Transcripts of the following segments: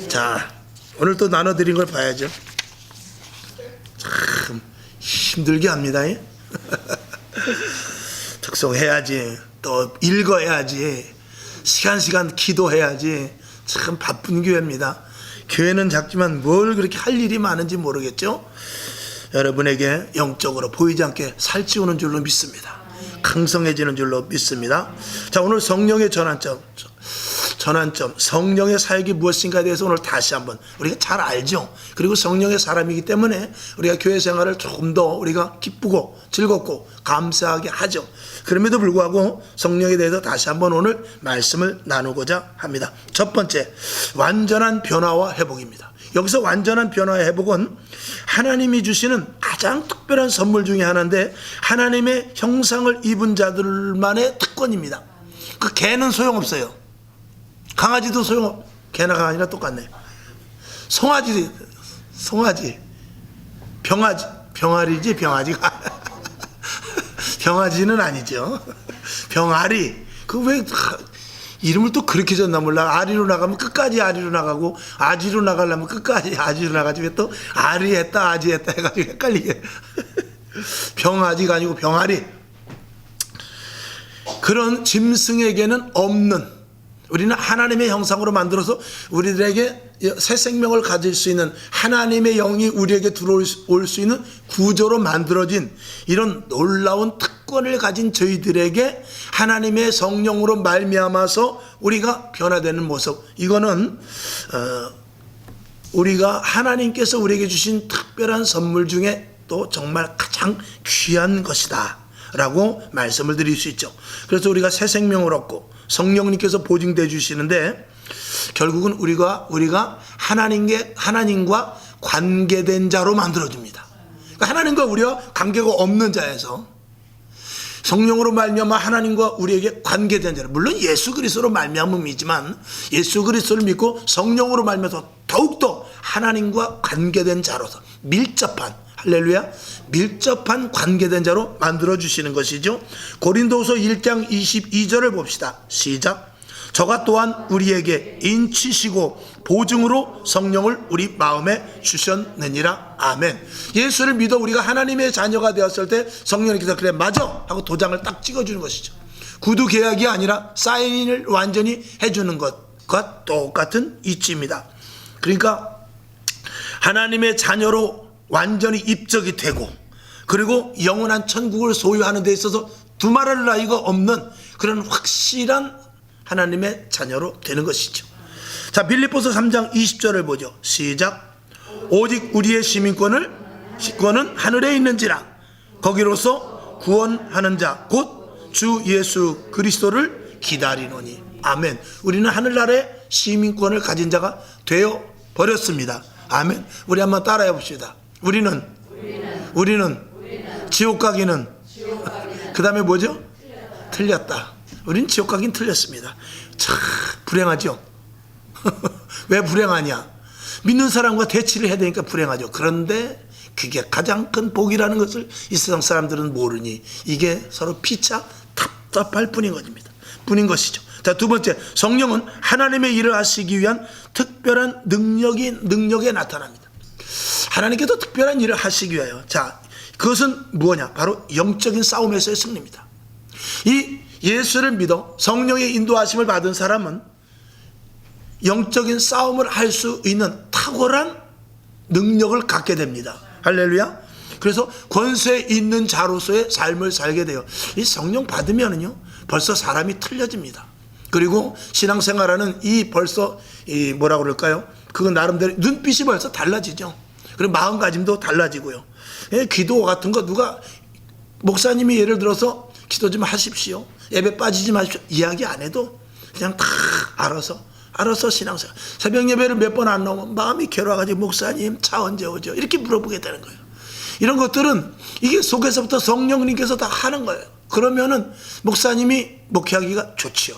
자, 오늘 또 나눠드린 걸 봐야죠. 참 힘들게 합니다. 특송해야지, 또 읽어야지, 시간 기도해야지. 참 바쁜 교회입니다. 교회는 작지만 뭘 그렇게 할 일이 많은지 모르겠죠. 여러분에게 영적으로 보이지 않게 살찌우는 줄로 믿습니다. 강성해지는 줄로 믿습니다. 자, 오늘 성령의 전환점, 성령의 사역이 무엇인가에 대해서 오늘 다시 한번 우리가 잘 알죠. 그리고 성령의 사람이기 때문에 우리가 교회 생활을 조금 더 우리가 기쁘고 즐겁고 감사하게 하죠. 그럼에도 불구하고 성령에 대해서 다시 한번 오늘 말씀을 나누고자 합니다. 첫 번째, 완전한 변화와 회복입니다. 여기서 완전한 변화와 회복은 하나님이 주시는 가장 특별한 선물 중에 하나인데, 하나님의 형상을 입은 자들만의 특권입니다. 그 개는 소용없어요. 강아지도 개나 강아지나 똑같네. 송아지, 병아리지, 병아지가. 병아지는 아니죠. 병아리. 그 왜 이름을 또 그렇게 졌나 몰라. 아리로 나가면 끝까지 아리로 나가고, 아지로 나가려면 끝까지 아지로 나가지. 왜 또 아리 했다, 아지 했다 해가지고 헷갈리게. 병아지가 아니고 병아리. 그런 짐승에게는 없는, 우리는 하나님의 형상으로 만들어서 우리들에게 새 생명을 가질 수 있는, 하나님의 영이 우리에게 들어올 수 있는 구조로 만들어진 이런 놀라운 특권을 가진 저희들에게 하나님의 성령으로 말미암아서 우리가 변화되는 모습, 이거는 우리가 하나님께서 우리에게 주신 특별한 선물 중에 또 정말 가장 귀한 것이다 라고 말씀을 드릴 수 있죠. 그래서 우리가 새 생명을 얻고 성령님께서 보증돼 주시는데, 결국은 우리가 하나님과 관계된 자로 만들어줍니다. 그러니까 하나님과 우리와 관계가 없는 자에서 성령으로 말미암아 하나님과 우리에게 관계된 자로, 물론 예수 그리스도로 말미암음이지만 예수 그리스도를 믿고 성령으로 말미암아서 더욱더 하나님과 관계된 자로서 밀접한, 할렐루야, 밀접한 관계된 자로 만들어주시는 것이죠. 고린도서 1장 22절을 봅시다. 시작. 저가 또한 우리에게 인치시고 보증으로 성령을 우리 마음에 주셨느니라. 아멘. 예수를 믿어 우리가 하나님의 자녀가 되었을 때 성령님께서 그래 맞아 하고 도장을 딱 찍어주는 것이죠. 구두 계약이 아니라 사인을 완전히 해주는 것과 똑같은 이치입니다. 그러니까 하나님의 자녀로 완전히 입적이 되고, 그리고 영원한 천국을 소유하는 데 있어서 두말할 나위가 없는 그런 확실한 하나님의 자녀로 되는 것이죠. 자, 빌립보서 3장 20절을 보죠. 시작. 오직 우리의 시민권은 하늘에 있는지라 거기로서 구원하는 자 곧 주 예수 그리스도를 기다리노니. 아멘. 우리는 하늘나라의 시민권을 가진 자가 되어 버렸습니다. 아멘. 우리 한번 따라해 봅시다. 우리는 지옥 가기는 그 다음에 뭐죠? 틀렸다. 우리는 지옥 가긴 틀렸습니다. 참 불행하죠. 왜 불행하냐? 믿는 사람과 대치를 해야 되니까 불행하죠. 그런데 그게 가장 큰 복이라는 것을 이 세상 사람들은 모르니 이게 서로 피차 답답할 뿐인 것이죠. 자, 두 번째, 성령은 하나님의 일을 하시기 위한 특별한 능력에 나타납니다. 하나님께서 특별한 일을 하시기 위하여, 자, 그것은 뭐냐? 바로 영적인 싸움에서의 승리입니다. 이 예수를 믿어 성령의 인도하심을 받은 사람은 영적인 싸움을 할 수 있는 탁월한 능력을 갖게 됩니다. 할렐루야. 그래서 권세 있는 자로서의 삶을 살게 돼요. 이 성령 받으면은요 벌써 사람이 틀려집니다. 그리고 신앙생활하는 벌써 뭐라 그럴까요? 그건 나름대로 눈빛이 벌써 달라지죠. 그리고 마음가짐도 달라지고요. 기도 같은 거 누가 목사님이 예를 들어서 기도 좀 하십시오, 예배 빠지지 마십시오 이야기 안 해도 그냥 다 알아서 신앙생활, 새벽 예배를 몇 번 안 나오면 마음이 괴로워가지고 목사님 차 언제 오죠? 이렇게 물어보게 되는 거예요. 이런 것들은 이게 속에서부터 성령님께서 다 하는 거예요. 그러면은 목사님이 목회하기가 좋지요.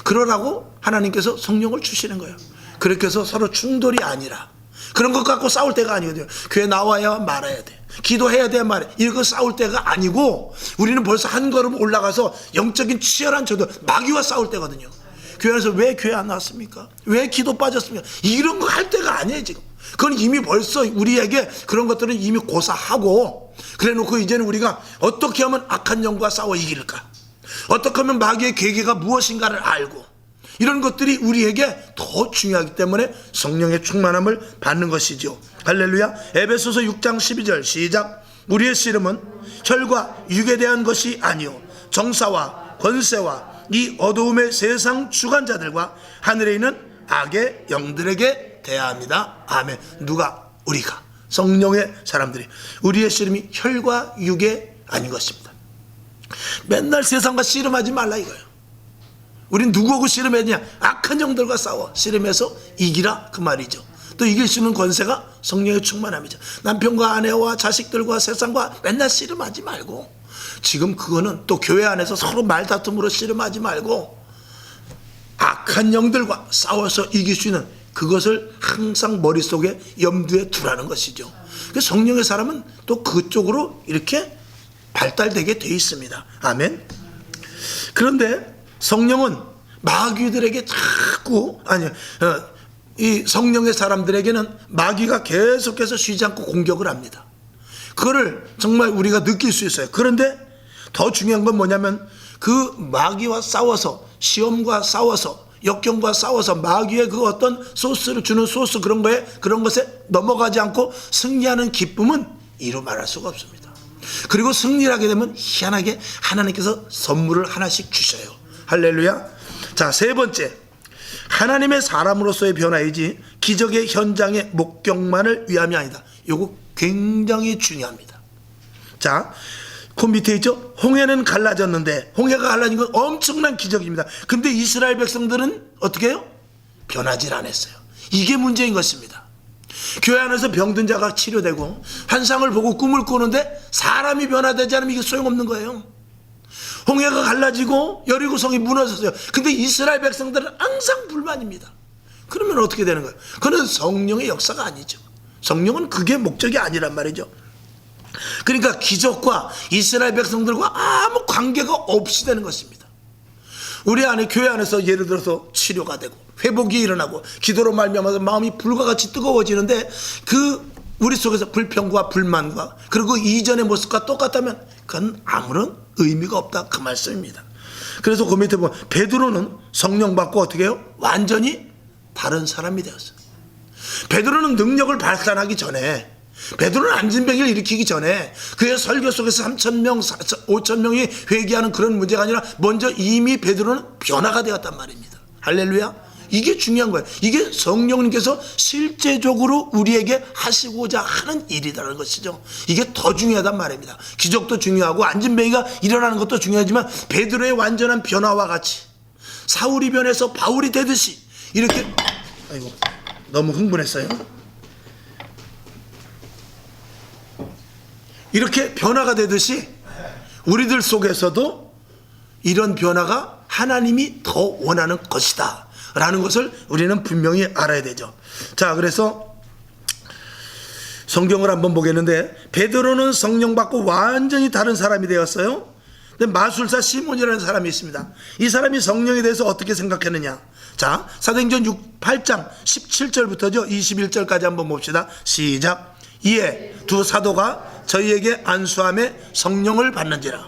그러라고 하나님께서 성령을 주시는 거예요. 그렇게 해서 서로 충돌이 아니라, 그런 것 갖고 싸울 때가 아니거든요. 교회 나와야 말아야 돼, 기도해야 돼 말해, 이거 싸울 때가 아니고 우리는 벌써 한 걸음 올라가서 영적인 치열한 저도 마귀와 싸울 때거든요. 교회 안에서 왜 교회 안 나왔습니까? 왜 기도 빠졌습니까? 이런 거 할 때가 아니에요 지금. 그건 이미 벌써 우리에게 그런 것들은 이미 고사하고, 그래 놓고 이제는 우리가 어떻게 하면 악한 영과 싸워 이길까, 어떻게 하면 마귀의 계계가 무엇인가를 알고, 이런 것들이 우리에게 더 중요하기 때문에 성령의 충만함을 받는 것이죠. 할렐루야. 에베소서 6장 12절 시작. 우리의 씨름은 혈과 육에 대한 것이 아니요 정사와 권세와 이 어두움의 세상 주관자들과 하늘에 있는 악의 영들에게 대하합니다. 아멘. 누가? 우리가, 성령의 사람들이. 우리의 씨름이 혈과 육에 아닌 것입니다. 맨날 세상과 씨름하지 말라 이거예요. 우린 누구하고 씨름했냐? 악한 영들과 싸워 씨름해서 이기라 그 말이죠. 또 이길 수 있는 권세가 성령의 충만함이죠. 남편과 아내와 자식들과 세상과 맨날 씨름하지 말고, 지금 그거는 또 교회 안에서 서로 말다툼으로 씨름하지 말고 악한 영들과 싸워서 이길 수 있는 그것을 항상 머릿속에 염두에 두라는 것이죠. 성령의 사람은 또 그쪽으로 이렇게 발달되게 돼 있습니다. 아멘. 그런데 성령은 마귀들에게 자꾸, 이 성령의 사람들에게는 마귀가 계속해서 쉬지 않고 공격을 합니다. 그거를 정말 우리가 느낄 수 있어요. 그런데 더 중요한 건 뭐냐면, 그 마귀와 싸워서, 시험과 싸워서, 역경과 싸워서 마귀의 그 어떤 소스를 주는 소스, 그런 것에 넘어가지 않고 승리하는 기쁨은 이루 말할 수가 없습니다. 그리고 승리를 하게 되면 희한하게 하나님께서 선물을 하나씩 주셔요. 할렐루야. 자, 세 번째, 하나님의 사람으로서의 변화이지 기적의 현장의 목격만을 위함이 아니다. 이거 굉장히 중요합니다. 자, 그 밑에 있죠. 홍해는 갈라졌는데, 홍해가 갈라진 건 엄청난 기적입니다. 근데 이스라엘 백성들은 어떻게 해요? 변하질 않았어요. 이게 문제인 것입니다. 교회 안에서 병든 자가 치료되고 환상을 보고 꿈을 꾸는데 사람이 변화되지 않으면 이게 소용없는 거예요. 홍해가 갈라지고 여리고성이 무너졌어요. 근데 이스라엘 백성들은 항상 불만입니다. 그러면 어떻게 되는 거예요? 그건 성령의 역사가 아니죠. 성령은 그게 목적이 아니란 말이죠. 그러니까 기적과 이스라엘 백성들과 아무 관계가 없이 되는 것입니다. 우리 안에, 교회 안에서 예를 들어서 치료가 되고 회복이 일어나고 기도로 말미암아서 마음이 불과 같이 뜨거워지는데, 그 우리 속에서 불평과 불만과 그리고 이전의 모습과 똑같다면 그건 아무런 의미가 없다 그 말씀입니다. 그래서 그 밑에 보면 베드로는 성령 받고 어떻게 해요? 완전히 다른 사람이 되었어요. 베드로는 능력을 발산하기 전에, 베드로는 안진병을 일으키기 전에 그의 설교 속에서 3,000명, 5,000명이 회개하는 그런 문제가 아니라 먼저 이미 베드로는 변화가 되었단 말입니다. 할렐루야. 이게 중요한 거예요. 이게 성령님께서 실제적으로 우리에게 하시고자 하는 일이라는 것이죠. 이게 더 중요하단 말입니다. 기적도 중요하고 안진뱅이가 일어나는 것도 중요하지만 베드로의 완전한 변화와 같이 사울이 변해서 바울이 되듯이 이렇게, 아이고 너무 흥분했어요. 이렇게 변화가 되듯이 우리들 속에서도 이런 변화가 하나님이 더 원하는 것이다 라는 것을 우리는 분명히 알아야 되죠. 자, 그래서 성경을 한번 보겠는데, 베드로는 성령 받고 완전히 다른 사람이 되었어요. 근데 마술사 시몬이라는 사람이 있습니다. 이 사람이 성령에 대해서 어떻게 생각했느냐. 자, 사도행전 8장 17절부터죠 21절까지 한번 봅시다. 시작. 이에 두 사도가 저희에게 안수함에 성령을 받는지라.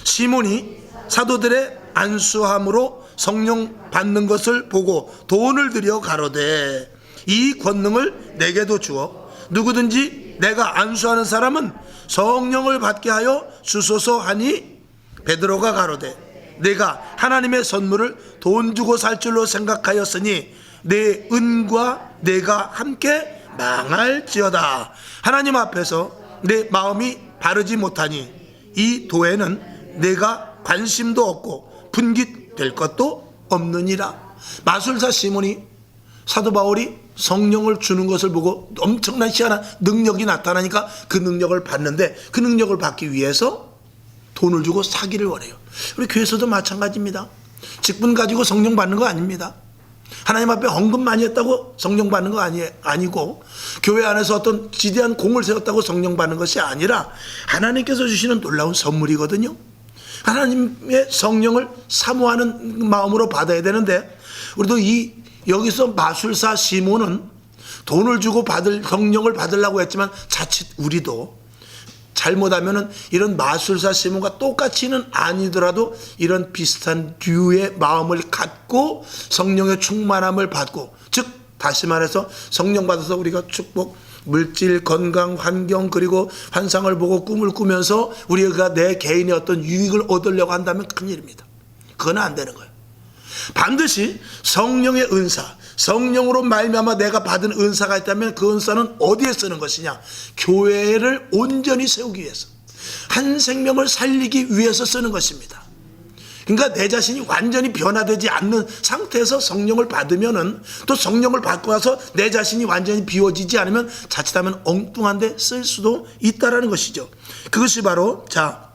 시몬이 사도들의 안수함으로 성령 받는 것을 보고 돈을 들여 가로되, 이 권능을 내게도 주어 누구든지 내가 안수하는 사람은 성령을 받게 하여 주소서 하니, 베드로가 가로되 내가 하나님의 선물을 돈 주고 살 줄로 생각하였으니 내 은과 내가 함께 망할지어다. 하나님 앞에서 내 마음이 바르지 못하니 이 도에는 내가 관심도 없고 분깃될 것도 없느니라. 마술사 시몬이 사도 바울이 성령을 주는 것을 보고 엄청난 희한한 능력이 나타나니까 그 능력을 받는데, 그 능력을 받기 위해서 돈을 주고 사기를 원해요. 우리 교회에서도 마찬가지입니다. 직분 가지고 성령 받는 거 아닙니다. 하나님 앞에 헌금 많이 했다고 성령 받는 거 아니고, 교회 안에서 어떤 지대한 공을 세웠다고 성령 받는 것이 아니라 하나님께서 주시는 놀라운 선물이거든요. 하나님의 성령을 사모하는 마음으로 받아야 되는데, 우리도 여기서 마술사 시몬은 돈을 주고 성령을 받으려고 했지만, 자칫 우리도 잘못하면은 이런 마술사 시몬과 똑같이는 아니더라도 이런 비슷한 류의 마음을 갖고 성령의 충만함을 받고, 즉 다시 말해서 성령 받아서 우리가 축복, 물질, 건강, 환경, 그리고 환상을 보고 꿈을 꾸면서 우리가 내 개인의 어떤 유익을 얻으려고 한다면 큰일입니다. 그건 안 되는 거예요. 반드시 성령의 은사, 성령으로 말미암아 내가 받은 은사가 있다면 그 은사는 어디에 쓰는 것이냐? 교회를 온전히 세우기 위해서, 한 생명을 살리기 위해서 쓰는 것입니다. 그러니까 내 자신이 완전히 변화되지 않는 상태에서 성령을 받으면은, 또 성령을 받고 나서 내 자신이 완전히 비워지지 않으면 자칫하면 엉뚱한 데 쓸 수도 있다라는 것이죠. 그것이 바로, 자,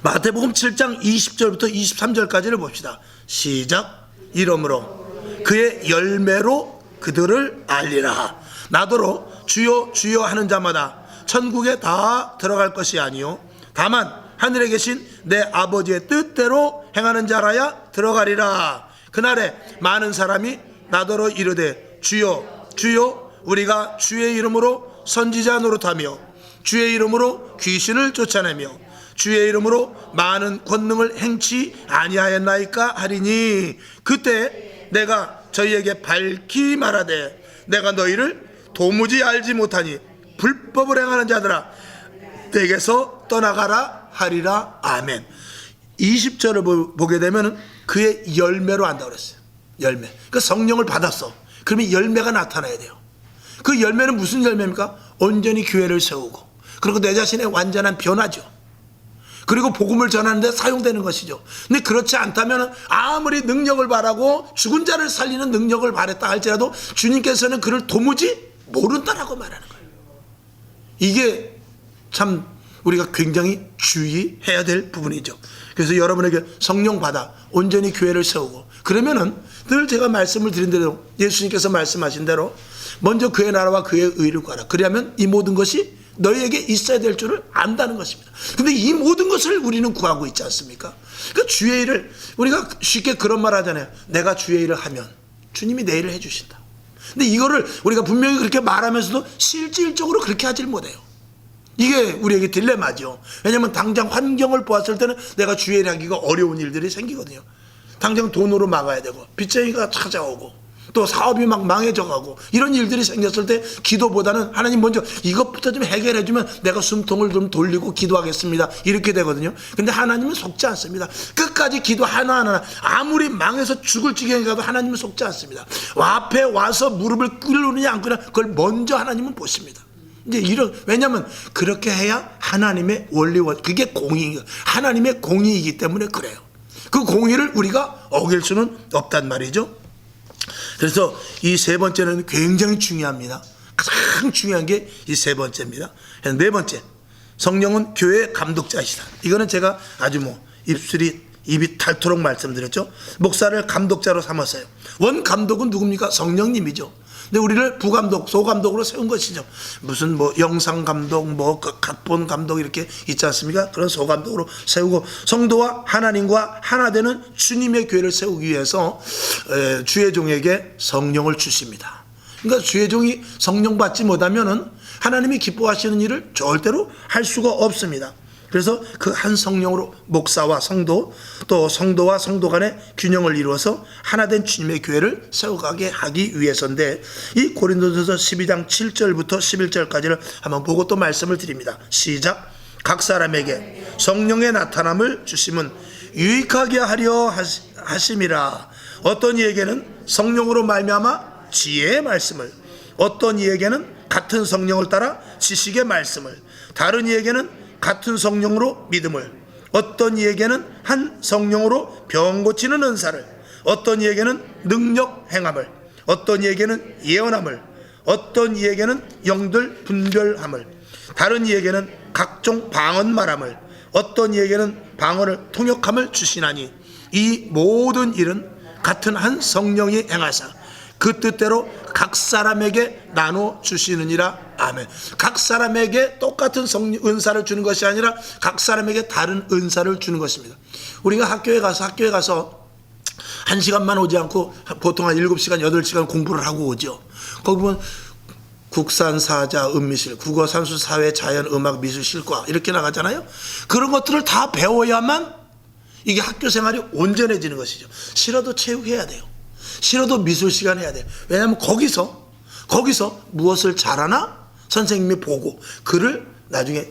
마태복음 7장 20절부터 23절까지를 봅시다. 시작. 이러므로 그의 열매로 그들을 알리라. 나더러 주여 주여 하는 자마다 천국에 다 들어갈 것이 아니요 다만 하늘에 계신 내 아버지의 뜻대로 행하는 자라야 들어가리라. 그날에 많은 사람이 나더러 이르되 주여 주여 우리가 주의 이름으로 선지자 노릇하며 주의 이름으로 귀신을 쫓아내며 주의 이름으로 많은 권능을 행치 아니하였나이까 하리니, 그때 내가 저희에게 밝히 말하되 내가 너희를 도무지 알지 못하니 불법을 행하는 자들아 내게서 떠나가라 하리라. 아멘. 20절을 보게 되면 그의 열매로 안다고 그랬어요. 열매. 그러니까 성령을 받았어. 그러면 열매가 나타나야 돼요. 그 열매는 무슨 열매입니까? 온전히 교회를 세우고, 그리고 내 자신의 완전한 변화죠. 그리고 복음을 전하는 데 사용되는 것이죠. 근데 그렇지 않다면 아무리 능력을 바라고 죽은 자를 살리는 능력을 바랬다 할지라도 주님께서는 그를 도무지 모른다라고 말하는 거예요. 이게 참 우리가 굉장히 주의해야 될 부분이죠. 그래서 여러분에게 성령 받아 온전히 교회를 세우고, 그러면은 늘 제가 말씀을 드린 대로, 예수님께서 말씀하신 대로 먼저 그의 나라와 그의 의를 구하라. 그러면 이 모든 것이 너희에게 있어야 될 줄을 안다는 것입니다. 근데 이 모든 것을 우리는 구하고 있지 않습니까? 그러니까 주의 일을, 우리가 쉽게 그런 말 하잖아요. 내가 주의 일을 하면 주님이 내 일을 해주신다. 근데 이거를 우리가 분명히 그렇게 말하면서도 실질적으로 그렇게 하질 못해요. 이게 우리에게 딜레마죠. 왜냐하면 당장 환경을 보았을 때는 내가 주의 일을 하기가 어려운 일들이 생기거든요. 당장 돈으로 막아야 되고, 빚쟁이가 찾아오고, 또 사업이 막 망해져가고, 이런 일들이 생겼을 때 기도보다는 하나님 먼저 이것부터 좀 해결해주면 내가 숨통을 좀 돌리고 기도하겠습니다, 이렇게 되거든요. 근데 하나님은 속지 않습니다. 끝까지 기도 하나하나, 아무리 망해서 죽을 지경에 가도 하나님은 속지 않습니다. 앞에 와서 무릎을 꿇느냐 안 꿇느냐 그걸 먼저 하나님은 보십니다. 이제 왜냐면 그렇게 해야 하나님의 원리와, 그게 공의예요. 하나님의 공의이기 때문에 그래요. 그 공의를 우리가 어길 수는 없단 말이죠. 그래서 이 세 번째는 굉장히 중요합니다. 가장 중요한 게 이 세 번째입니다. 네 번째, 성령은 교회의 감독자이시다. 이거는 제가 아주 입이 닳도록 말씀드렸죠. 목사를 감독자로 삼았어요. 원 감독은 누굽니까? 성령님이죠. 근데 우리를 부감독, 소감독으로 세운 것이죠. 무슨 영상 감독, 각본 감독 이렇게 있지 않습니까? 그런 소감독으로 세우고, 성도와 하나님과 하나 되는 주님의 교회를 세우기 위해서 주의 종에게 성령을 주십니다. 그러니까 주의 종이 성령 받지 못하면은 하나님이 기뻐하시는 일을 절대로 할 수가 없습니다. 그래서 그 한 성령으로 목사와 성도, 또 성도와 성도 간의 균형을 이루어서 하나된 주님의 교회를 세워가게 하기 위해서인데, 이 고린도전서 12장 7절부터 11절까지를 한번 보고 또 말씀을 드립니다. 시작. 각 사람에게 성령의 나타남을 주심은 유익하게 하려 하심이라. 어떤 이에게는 성령으로 말미암아 지혜의 말씀을, 어떤 이에게는 같은 성령을 따라 지식의 말씀을, 다른 이에게는 같은 성령으로 믿음을, 어떤 이에게는 한 성령으로 병 고치는 은사를, 어떤 이에게는 능력 행함을, 어떤 이에게는 예언함을, 어떤 이에게는 영들 분별함을, 다른 이에게는 각종 방언 말함을, 어떤 이에게는 방언을 통역함을 주시나니 이 모든 일은 같은 한 성령이 행하사 그 뜻대로 각 사람에게 나눠 주시느니라. 아멘. 각 사람에게 똑같은 은사를 주는 것이 아니라 각 사람에게 다른 은사를 주는 것입니다. 우리가 학교에 가서 1시간만 오지 않고 보통 한 7시간, 8시간 공부를 하고 오죠. 거기 보면 국산, 사자, 음미실, 국어, 산수, 사회, 자연, 음악, 미술, 실과 이렇게 나가잖아요. 그런 것들을 다 배워야만 이게 학교 생활이 온전해지는 것이죠. 싫어도 체육해야 돼요. 싫어도 미술 시간 해야 돼요. 왜냐하면 거기서 무엇을 잘하나 선생님이 보고 그를 나중에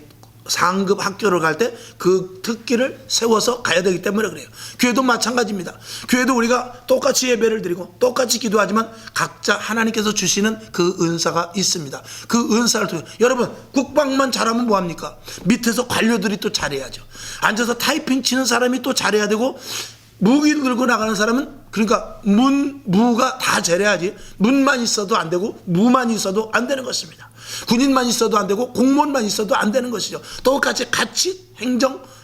상급 학교를 갈 때 그 특기를 세워서 가야 되기 때문에 그래요. 교회도 마찬가지입니다. 교회도 우리가 똑같이 예배를 드리고 똑같이 기도하지만 각자 하나님께서 주시는 그 은사가 있습니다. 그 은사를 통해 여러분 국방만 잘하면 뭐합니까? 밑에서 관료들이 또 잘해야죠. 앉아서 타이핑 치는 사람이 또 잘해야 되고 무기 들고 나가는 사람은 그러니까 무가 다 잘해야지 문만 있어도 안 되고 무만 있어도 안 되는 것입니다. 군인만 있어도 안 되고 공무원만 있어도 안 되는 것이죠. 똑같이 같이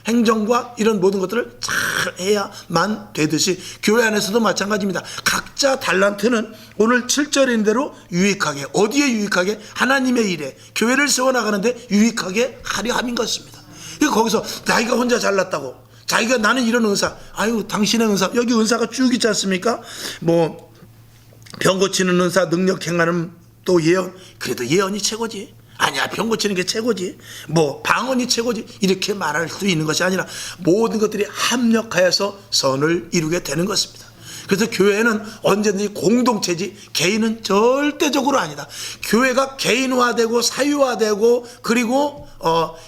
행정과 이런 모든 것들을 잘 해야만 되듯이 교회 안에서도 마찬가지입니다. 각자 달란트는 오늘 7절인 대로 유익하게, 어디에 유익하게? 하나님의 일에 교회를 세워나가는데 유익하게 하려 함인 것입니다. 거기서 자기가 혼자 잘났다고 자기가 나는 이런 은사, 아유 당신의 은사, 여기 은사가 쭉 있지 않습니까? 뭐 병 고치는 은사, 능력 행하는 또 예언, 그래도 예언이 최고지. 아니야 병 고치는 게 최고지. 뭐 방언이 최고지. 이렇게 말할 수 있는 것이 아니라 모든 것들이 합력하여서 선을 이루게 되는 것입니다. 그래서 교회는 언제든지 공동체지 개인은 절대적으로 아니다. 교회가 개인화되고 사유화되고 그리고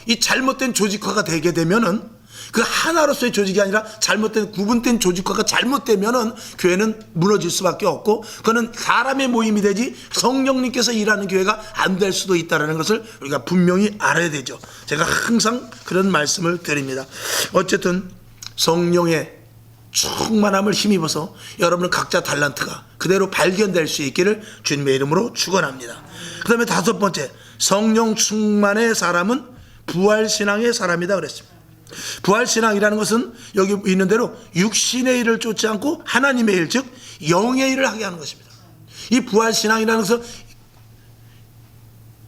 이 잘못된 조직화가 되게 되면은 그 하나로서의 조직이 아니라 잘못된 구분된 조직화가 잘못되면은 교회는 무너질 수밖에 없고 그거는 사람의 모임이 되지 성령님께서 일하는 교회가 안 될 수도 있다는 것을 우리가 분명히 알아야 되죠. 제가 항상 그런 말씀을 드립니다. 어쨌든 성령의 충만함을 힘입어서 여러분은 각자 달란트가 그대로 발견될 수 있기를 주님의 이름으로 축원합니다. 그 다음에 5번째, 성령 충만의 사람은 부활신앙의 사람이다 그랬습니다. 부활신앙이라는 것은 여기 있는 대로 육신의 일을 쫓지 않고 하나님의 일, 즉 영의 일을 하게 하는 것입니다. 이 부활신앙이라는 것은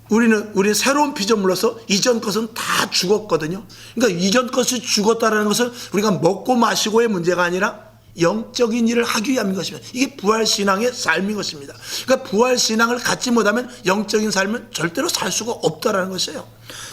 우리는 새로운 피조물로서 이전 것은 다 죽었거든요. 그러니까 이전 것이 죽었다는 것은 우리가 먹고 마시고의 문제가 아니라 영적인 일을 하기 위함인 것입니다. 이게 부활신앙의 삶인 것입니다. 그러니까 부활신앙을 갖지 못하면 영적인 삶은 절대로 살 수가 없다는 것이에요.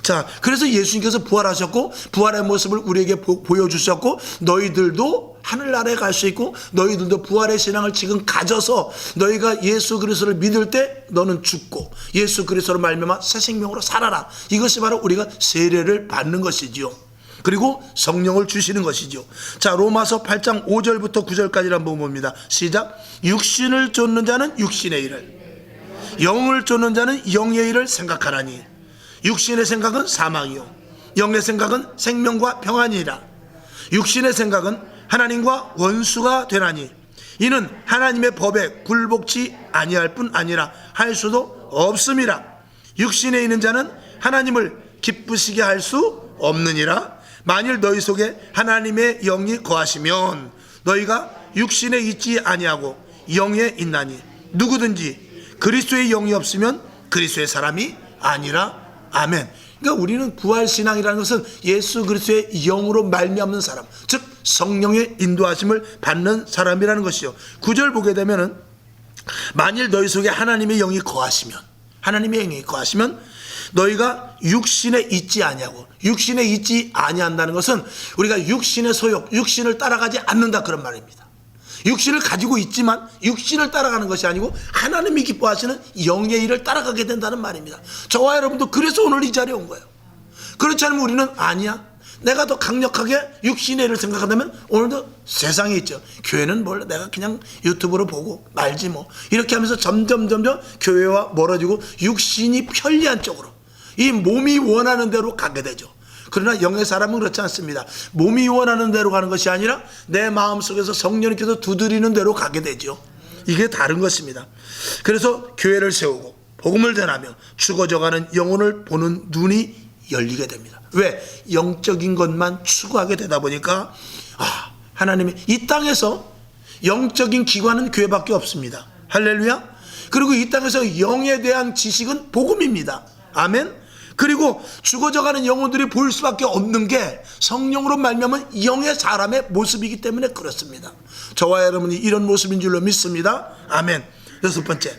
자, 그래서 예수님께서 부활하셨고 부활의 모습을 우리에게 보여주셨고 너희들도 하늘나라에 갈 수 있고 너희들도 부활의 신앙을 지금 가져서 너희가 예수 그리스도를 믿을 때 너는 죽고 예수 그리스도로 말미암아 새 생명으로 살아라. 이것이 바로 우리가 세례를 받는 것이지요. 그리고 성령을 주시는 것이죠. 자, 로마서 8장 5절부터 9절까지 한번 봅니다. 시작. 육신을 쫓는 자는 육신의 일을, 영을 쫓는 자는 영의 일을 생각하라니 육신의 생각은 사망이요 영의 생각은 생명과 평안이라. 육신의 생각은 하나님과 원수가 되나니 이는 하나님의 법에 굴복치 아니할 뿐 아니라 할 수도 없음이라. 육신에 있는 자는 하나님을 기쁘시게 할 수 없느니라. 만일 너희 속에 하나님의 영이 거하시면 너희가 육신에 있지 아니하고 영에 있나니 누구든지 그리스도의 영이 없으면 그리스도의 사람이 아니라. 아멘. 그러니까 우리는 부활신앙이라는 것은 예수 그리스도의 영으로 말미암는 사람, 즉 성령의 인도하심을 받는 사람이라는 것이죠. 9절 보게 되면은 만일 너희 속에 하나님의 영이 거하시면, 하나님의 영이 거하시면 너희가 육신에 있지 아니하고, 육신에 있지 아니한다는 것은 우리가 육신의 소욕, 육신을 따라가지 않는다 그런 말입니다. 육신을 가지고 있지만 육신을 따라가는 것이 아니고 하나님이 기뻐하시는 영의 일을 따라가게 된다는 말입니다. 저와 여러분도 그래서 오늘 이 자리에 온 거예요. 그렇지 않으면 우리는 아니야, 내가 더 강력하게 육신의 일을 생각한다면 오늘도 세상에 있죠. 교회는 몰라, 내가 그냥 유튜브로 보고 말지 뭐, 이렇게 하면서 점점 교회와 멀어지고 육신이 편리한 쪽으로, 이 몸이 원하는 대로 가게 되죠. 그러나 영의 사람은 그렇지 않습니다. 몸이 원하는 대로 가는 것이 아니라 내 마음속에서 성령님께서 두드리는 대로 가게 되죠. 이게 다른 것입니다. 그래서 교회를 세우고 복음을 전하며 죽어져가는 영혼을 보는 눈이 열리게 됩니다. 왜? 영적인 것만 추구하게 되다 보니까 하나님이 이 땅에서 영적인 기관은 교회밖에 없습니다. 할렐루야. 그리고 이 땅에서 영에 대한 지식은 복음입니다. 아멘. 그리고 죽어져가는 영혼들이 보일 수밖에 없는 게 성령으로 말미암은 영의 사람의 모습이기 때문에 그렇습니다. 저와 여러분이 이런 모습인 줄로 믿습니다. 아멘. 여섯 번째,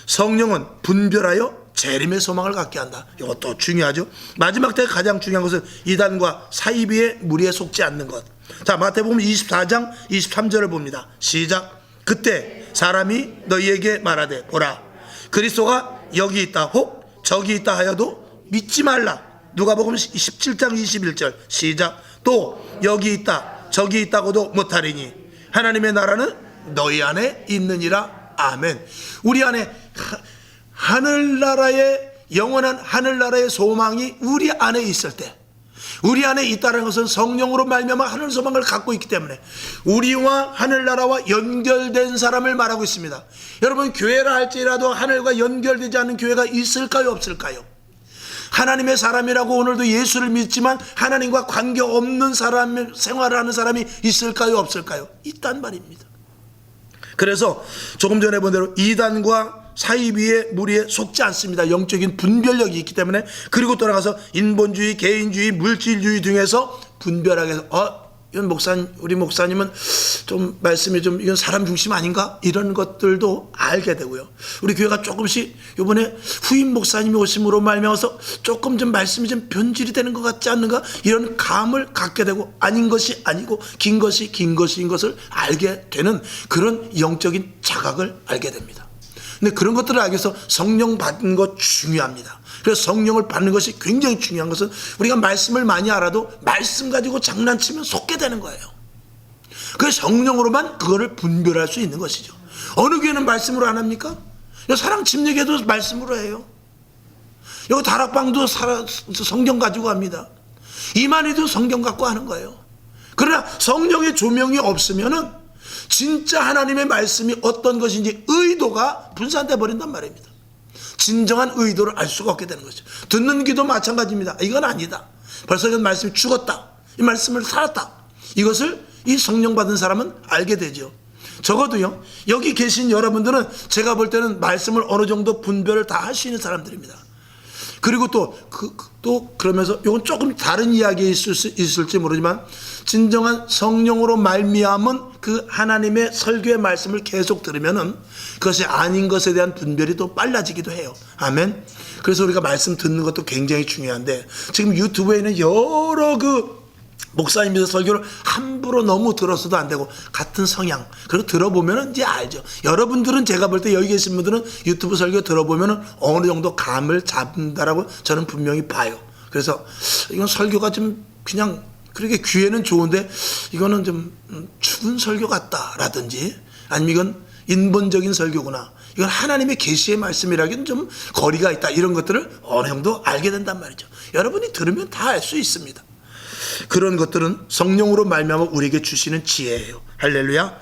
성령은 분별하여 재림의 소망을 갖게 한다. 이것도 중요하죠. 마지막 때 가장 중요한 것은 이단과 사이비의 무리에 속지 않는 것. 자, 마태복음 24장 23절을 봅니다. 시작. 그때 사람이 너희에게 말하되 보라, 그리스도가 여기 있다 혹 저기 있다 하여도 믿지 말라. 누가복음 17장 21절 시작. 또 여기 있다 저기 있다고도 못하리니 하나님의 나라는 너희 안에 있느니라. 아멘. 우리 안에 하늘나라의 영원한 하늘나라의 소망이 우리 안에 있을 때, 우리 안에 있다는 것은 성령으로 말미암아 하늘 소망을 갖고 있기 때문에 우리와 하늘나라와 연결된 사람을 말하고 있습니다. 여러분, 교회라 할지라도 하늘과 연결되지 않는 교회가 있을까요, 없을까요? 하나님의 사람이라고 오늘도 예수를 믿지만 하나님과 관계없는 사람, 생활을 하는 사람이 있을까요, 없을까요? 있단 말입니다. 그래서 조금 전에 본 대로 이단과 사이비의 무리에 속지 않습니다. 영적인 분별력이 있기 때문에. 그리고 돌아가서 인본주의, 개인주의, 물질주의 등에서 분별하게 해서 이건 우리 목사님은 좀 말씀이 좀 이건 사람 중심 아닌가? 이런 것들도 알게 되고요. 우리 교회가 조금씩 이번에 후임 목사님이 오심으로 말미암아서 조금 좀 말씀이 좀 변질이 되는 것 같지 않는가? 이런 감을 갖게 되고, 아닌 것이 아니고 긴 것이 긴 것인 것을 알게 되는 그런 영적인 자각을 알게 됩니다. 근데 그런 것들을 알기 위해서 성령 받는 것 중요합니다. 그래서 성령을 받는 것이 굉장히 중요한 것은 우리가 말씀을 많이 알아도 말씀 가지고 장난치면 속게 되는 거예요. 그래서 성령으로만 그거를 분별할 수 있는 것이죠. 어느 교회는 말씀으로 안 합니까? 사랑 침례교도 말씀으로 해요. 여기 다락방도 성경 가지고 합니다. 이만희도 성경 갖고 하는 거예요. 그러나 성령의 조명이 없으면은 진짜 하나님의 말씀이 어떤 것인지 의도가 분산돼 버린단 말입니다. 진정한 의도를 알 수가 없게 되는 것이죠. 듣는 귀도 마찬가지입니다. 이건 아니다. 벌써 이 말씀이 죽었다. 이 말씀을 살았다. 이것을 이 성령 받은 사람은 알게 되죠. 적어도요, 여기 계신 여러분들은 제가 볼 때는 말씀을 어느 정도 분별을 다 할 수 있는 사람들입니다. 그리고 또 그러면서 이건 조금 다른 이야기에 있을지 모르지만 진정한 성령으로 말미암은 그 하나님의 설교의 말씀을 계속 들으면은 그것이 아닌 것에 대한 분별이 또 빨라지기도 해요. 아멘. 그래서 우리가 말씀 듣는 것도 굉장히 중요한데, 지금 유튜브에는 여러 목사님의 설교를 함부로 너무 들어서도 안 되고, 같은 성향, 그리고 들어보면 이제 알죠. 여러분들은, 제가 볼 때 여기 계신 분들은 유튜브 설교 들어보면 어느 정도 감을 잡는다라고 저는 분명히 봐요. 그래서 이건 설교가 좀 그냥 그렇게 귀에는 좋은데 이거는 좀 죽은 설교 같다라든지, 아니면 이건 인본적인 설교구나, 이건 하나님의 계시의 말씀이라기는 좀 거리가 있다, 이런 것들을 어느 정도 알게 된단 말이죠. 여러분이 들으면 다 알 수 있습니다. 그런 것들은 성령으로 말미암아 우리에게 주시는 지혜예요. 할렐루야.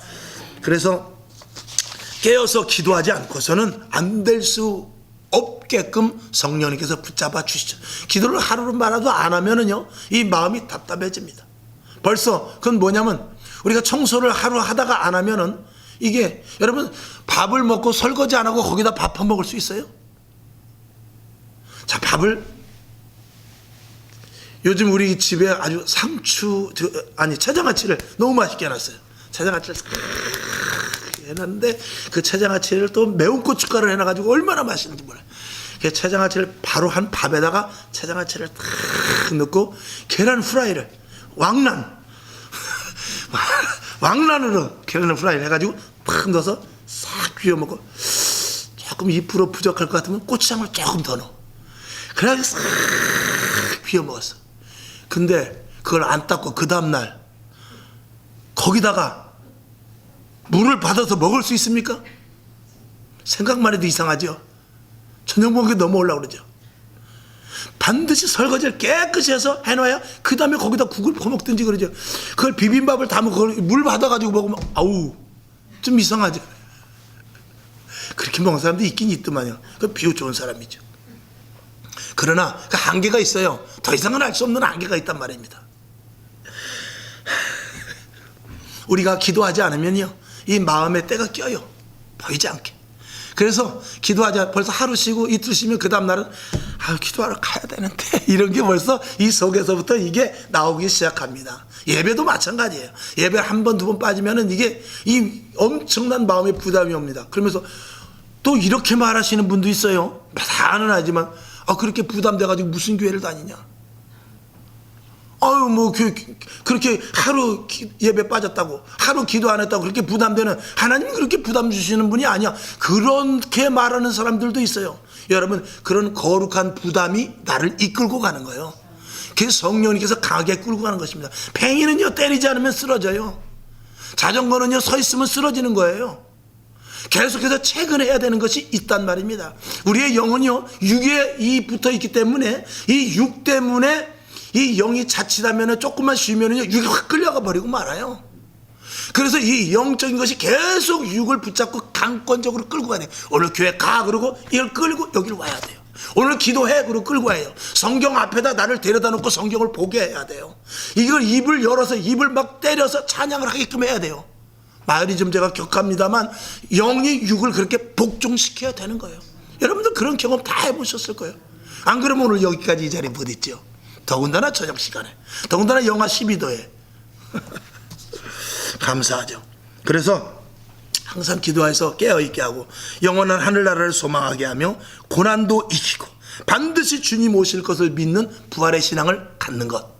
그래서 깨어서 기도하지 않고서는 안 될 수 없게끔 성령님께서 붙잡아 주시죠. 기도를 하루로 말아도 안 하면은요, 이 마음이 답답해집니다. 벌써 그건 뭐냐면, 우리가 청소를 하루 하다가 안 하면은, 이게 여러분 밥을 먹고 설거지 안 하고 거기다 밥 퍼먹을 수 있어요? 자, 요즘 우리 집에 아주 채장아찌를 너무 맛있게 해놨어요. 채장아찌를 해놨는데 그 채장아찌를 또 매운 고춧가루를 해놔가지고 얼마나 맛있는지 몰라요. 그 채장아찌를 바로 한 밥에다가 채장아찌를 탁 넣고 계란 후라이를 왕란으로 계란 후라이를 해가지고 탁 넣어서 싹 비벼 먹고, 조금 2% 부족할 것 같으면 고추장을 조금 더 넣어. 그래가지고 싹 비벼 먹었어. 근데 그걸 안 닦고 그 다음날 거기다가 물을 받아서 먹을 수 있습니까? 생각만 해도 이상하죠. 전용봉에 넘어오려고 그러죠. 반드시 설거지를 깨끗이 해서 해놔야 그 다음에 거기다 국을 퍼먹든지 그러죠. 그걸 비빔밥을 담고 그걸 물 받아가지고 먹으면 아우 좀 이상하죠. 그렇게 먹는 사람도 있긴 있더만요. 그 비유 좋은 사람이죠. 그러나 그 한계가 있어요. 더 이상은 알 수 없는 한계가 있단 말입니다. 우리가 기도하지 않으면요, 이 마음에 때가 껴요. 보이지 않게. 그래서 기도하자 벌써 하루 쉬고 이틀 쉬면 그 다음 날은 기도하러 가야 되는데 이런 게 벌써 이 속에서부터 이게 나오기 시작합니다. 예배도 마찬가지예요. 예배 한 번, 두 번 빠지면은 이게 이 엄청난 마음의 부담이 옵니다. 그러면서 또 이렇게 말하시는 분도 있어요. 다는 아니지만 그렇게 부담돼가지고 무슨 교회를 다니냐. 그렇게 하루 예배 빠졌다고, 하루 기도 안 했다고 그렇게 부담되는, 하나님이 그렇게 부담 주시는 분이 아니야. 그렇게 말하는 사람들도 있어요. 여러분, 그런 거룩한 부담이 나를 이끌고 가는 거예요. 그게 성령님께서 강하게 끌고 가는 것입니다. 팽이는요, 때리지 않으면 쓰러져요. 자전거는요, 서 있으면 쓰러지는 거예요. 계속해서 체근해야 되는 것이 있단 말입니다. 우리의 영은요, 육에 붙어 있기 때문에, 이 육 때문에 이 영이 자칫하면 조금만 쉬면은요, 육이 확 끌려가 버리고 말아요. 그래서 이 영적인 것이 계속 육을 붙잡고 강권적으로 끌고 가야 돼요. 오늘 교회 가 그러고 이걸 끌고 여기를 와야 돼요. 오늘 기도해 그러고 끌고 와야 돼요. 성경 앞에다 나를 데려다 놓고 성경을 보게 해야 돼요. 이걸 입을 열어서 입을 막 때려서 찬양을 하게끔 해야 돼요. 말이 좀 제가 격합니다만 영이 육을 그렇게 복종시켜야 되는 거예요. 여러분들 그런 경험 다 해보셨을 거예요. 안 그러면 오늘 여기까지 이 자리에 못 있죠. 더군다나 저녁 시간에, 더군다나 영하 12도에 감사하죠. 그래서 항상 기도해서 깨어있게 하고 영원한 하늘나라를 소망하게 하며 고난도 이기고 반드시 주님 오실 것을 믿는 부활의 신앙을 갖는 것,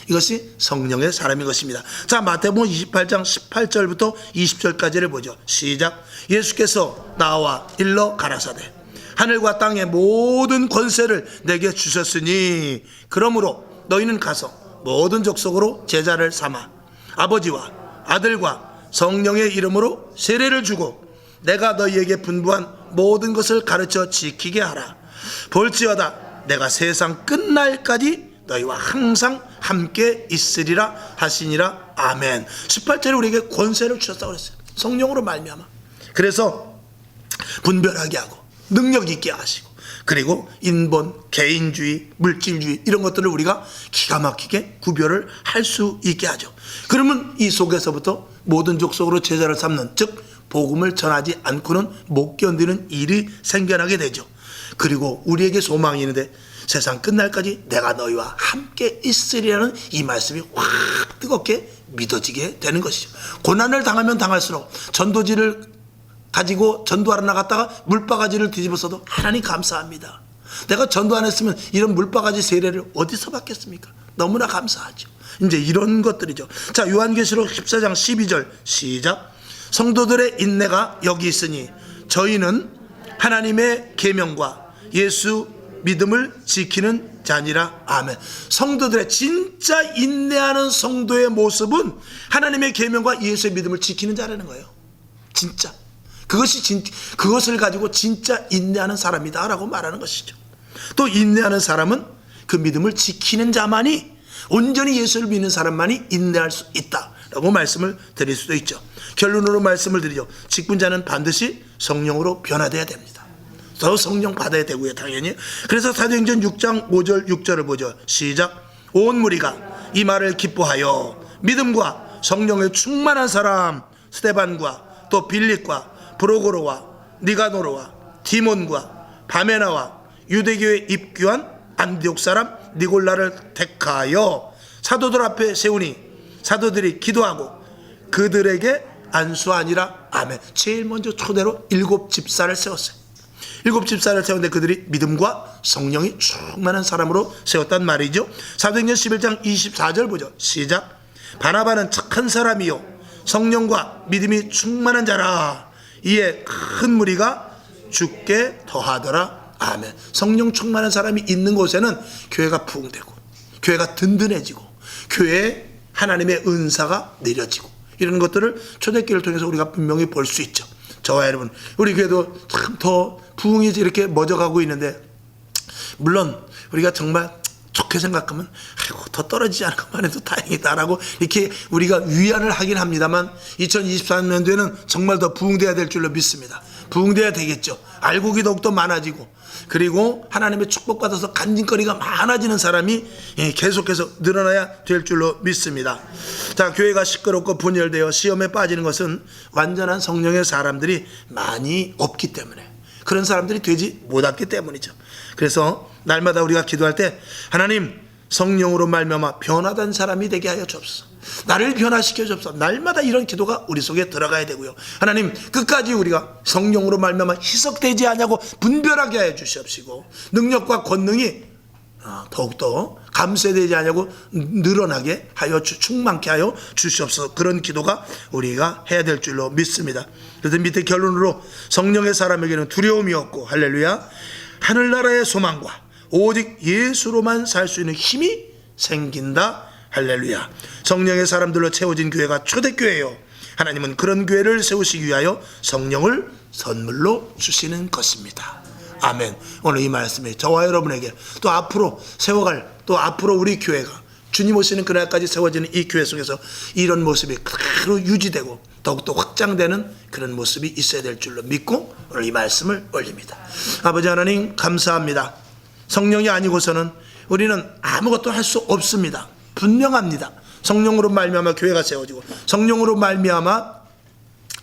이것이 성령의 사람인 것입니다. 자, 마태복음 28장 18절부터 20절까지를 보죠. 시작. 예수께서 나와 일러 가라사대 하늘과 땅의 모든 권세를 내게 주셨으니 그러므로 너희는 가서 모든 족속으로 제자를 삼아 아버지와 아들과 성령의 이름으로 세례를 주고 내가 너희에게 분부한 모든 것을 가르쳐 지키게 하라. 볼지어다 내가 세상 끝날까지 너희와 항상 함께 있으리라 하시니라. 아멘. 18절에 우리에게 권세를 주셨다고 그랬어요. 성령으로 말미암아. 그래서 분별하게 하고 능력 있게 하시고, 그리고 인본, 개인주의, 물질주의 이런 것들을 우리가 기가 막히게 구별을 할 수 있게 하죠. 그러면 이 속에서부터 모든 족속으로 제자를 삼는, 즉 복음을 전하지 않고는 못 견디는 일이 생겨나게 되죠. 그리고 우리에게 소망이 있는데 세상 끝날까지 내가 너희와 함께 있으리라는 이 말씀이 확 뜨겁게 믿어지게 되는 것이죠. 고난을 당하면 당할수록 전도지를 가지고 전도하러 나갔다가 물바가지를 뒤집어서도 하나님 감사합니다. 내가 전도 안 했으면 이런 물바가지 세례를 어디서 받겠습니까? 너무나 감사하죠. 이제 이런 것들이죠. 자, 요한계시록 14장 12절 시작. 성도들의 인내가 여기 있으니 저희는 하나님의 계명과 예수 믿음을 지키는 자니라. 아멘. 성도들의 진짜 인내하는 성도의 모습은 하나님의 계명과 예수의 믿음을 지키는 자라는 거예요. 진짜 그것을 가지고 진짜 인내하는 사람이다 라고 말하는 것이죠. 또 인내하는 사람은 그 믿음을 지키는 자만이, 온전히 예수를 믿는 사람만이 인내할 수 있다 라고 말씀을 드릴 수도 있죠. 결론으로 말씀을 드리죠. 직분자는 반드시 성령으로 변화되어야 됩니다. 더 성령 받아야 되고요, 당연히. 그래서 사도행전 6장 5절 6절을 보죠. 시작. 온 무리가 이 말을 기뻐하여 믿음과 성령에 충만한 사람 스데반과 또 빌립과 브로고로와 니가노로와 디몬과 바메나와 유대교에 입교한 안디옥 사람 니골라를 택하여 사도들 앞에 세우니 사도들이 기도하고 그들에게 안수하니라. 아멘. 제일 먼저 초대로 7 집사를 세웠어요. 7 집사를 세웠는데 그들이 믿음과 성령이 충만한 사람으로 세웠단 말이죠. 사도행전 11장 24절 보죠. 시작. 바나바는 착한 사람이요 성령과 믿음이 충만한 자라. 이에 큰 무리가 죽게 더하더라. 아멘. 성령 충만한 사람이 있는 곳에는 교회가 부흥되고 교회가 든든해지고 교회에 하나님의 은사가 내려지고 이런 것들을 초대교회를 통해서 우리가 분명히 볼 수 있죠. 저와 여러분, 우리 교회도 참 더 부흥이 이렇게 멎어가고 있는데, 물론 우리가 정말 좋게 생각하면 아이고 더 떨어지지 않은 것만 해도 다행이다라고 이렇게 우리가 위안을 하긴 합니다만 2024년도에는 정말 더 부흥돼야 될 줄로 믿습니다. 부흥돼야 되겠죠. 알곡이 더욱더 많아지고 그리고 하나님의 축복받아서 간증거리가 많아지는 사람이 계속해서 늘어나야 될 줄로 믿습니다. 자, 교회가 시끄럽고 분열되어 시험에 빠지는 것은 완전한 성령의 사람들이 많이 없기 때문에, 그런 사람들이 되지 못했기 때문이죠. 그래서 날마다 우리가 기도할 때 하나님 성령으로 말미암아 변화된 사람이 되게 하여 주옵소서. 나를 변화시켜 주옵소서. 날마다 이런 기도가 우리 속에 들어가야 되고요. 하나님 끝까지 우리가 성령으로 말미암아 희석되지 않냐고 분별하게 하여 주시옵시고 능력과 권능이 더욱더 감쇄되지 않냐고 늘어나게 하여 충만케 하여 주시옵소서. 그런 기도가 우리가 해야 될 줄로 믿습니다. 그래서 밑에 결론으로 성령의 사람에게는 두려움이 없고 할렐루야 하늘나라의 소망과 오직 예수로만 살 수 있는 힘이 생긴다. 할렐루야. 성령의 사람들로 채워진 교회가 초대교회요. 하나님은 그런 교회를 세우시기 위하여 성령을 선물로 주시는 것입니다. 아멘. 오늘 이 말씀이 저와 여러분에게 또 앞으로 세워갈 또 앞으로 우리 교회가 주님 오시는 그날까지 세워지는 이 교회 속에서 이런 모습이 그대로 유지되고 더욱더 확장되는 그런 모습이 있어야 될 줄로 믿고 오늘 이 말씀을 올립니다. 아버지 하나님 감사합니다. 성령이 아니고서는 우리는 아무것도 할 수 없습니다. 분명합니다. 성령으로 말미암아 교회가 세워지고 성령으로 말미암아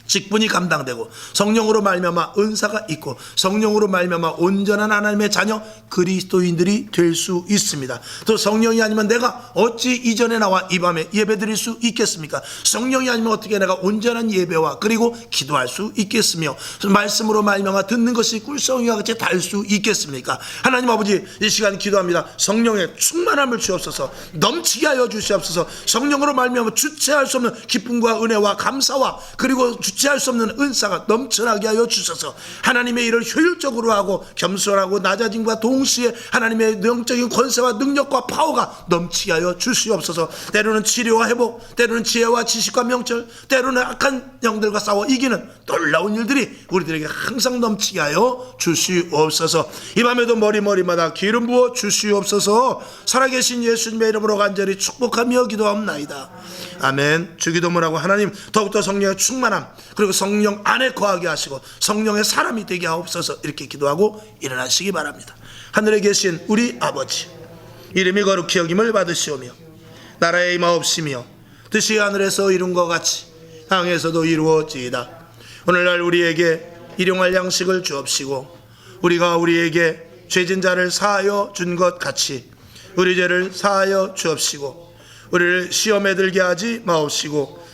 직분이 감당되고 성령으로 말미암아 은사가 있고 성령으로 말미암아 온전한 하나님의 자녀 그리스도인들이 될 수 있습니다. 또 성령이 아니면 내가 어찌 이전에 나와 이 밤에 예배드릴 수 있겠습니까? 성령이 아니면 어떻게 내가 온전한 예배와 그리고 기도할 수 있겠으며 말씀으로 말미암아 듣는 것이 꿀성이와 같이 달 수 있겠습니까? 하나님 아버지 이 시간 기도합니다. 성령의 충만함을 주옵소서. 넘치게 하여 주시옵소서. 성령으로 말미암아 주체할 수 없는 기쁨과 은혜와 감사와 그리고 주체할 수 없는 은사가 넘쳐나게 하여 주셔서 하나님의 일을 효율적으로 하고 겸손하고 낮아짐과 동시에 하나님의 영적인 권세와 능력과 파워가 넘치게 하여 주시옵소서. 때로는 치료와 회복, 때로는 지혜와 지식과 명철, 때로는 악한 영들과 싸워 이기는 놀라운 일들이 우리들에게 항상 넘치게 하여 주시옵소서. 이 밤에도 머리마다 기름 부어 주시옵소서. 살아계신 예수님의 이름으로 간절히 축복하며 기도합나이다. 아멘. 주기도문하고 하나님 더욱더 성령의 충만함 그리고 성령 안에 거하게 하시고 성령의 사람이 되게 하옵소서. 이렇게 기도하고 일어나시기 바랍니다. 하늘에 계신 우리 아버지 이름이 거룩히 여김을 받으시오며 나라의 임하옵시며 뜻이 하늘에서 이룬 것 같이 땅에서도 이루어지이다. 오늘날 우리에게 일용할 양식을 주옵시고 우리가 우리에게 죄진 자를 사하여 준 것 같이 우리 죄를 사하여 주옵시고 우리를 시험에 들게 하지 마옵시고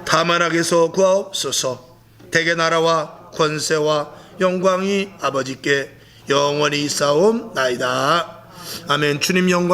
다만 악에서 구하옵소서. 대개 나라와 권세와 영광이 아버지께 영원히 있사옵나이다. 아멘. 주님 영광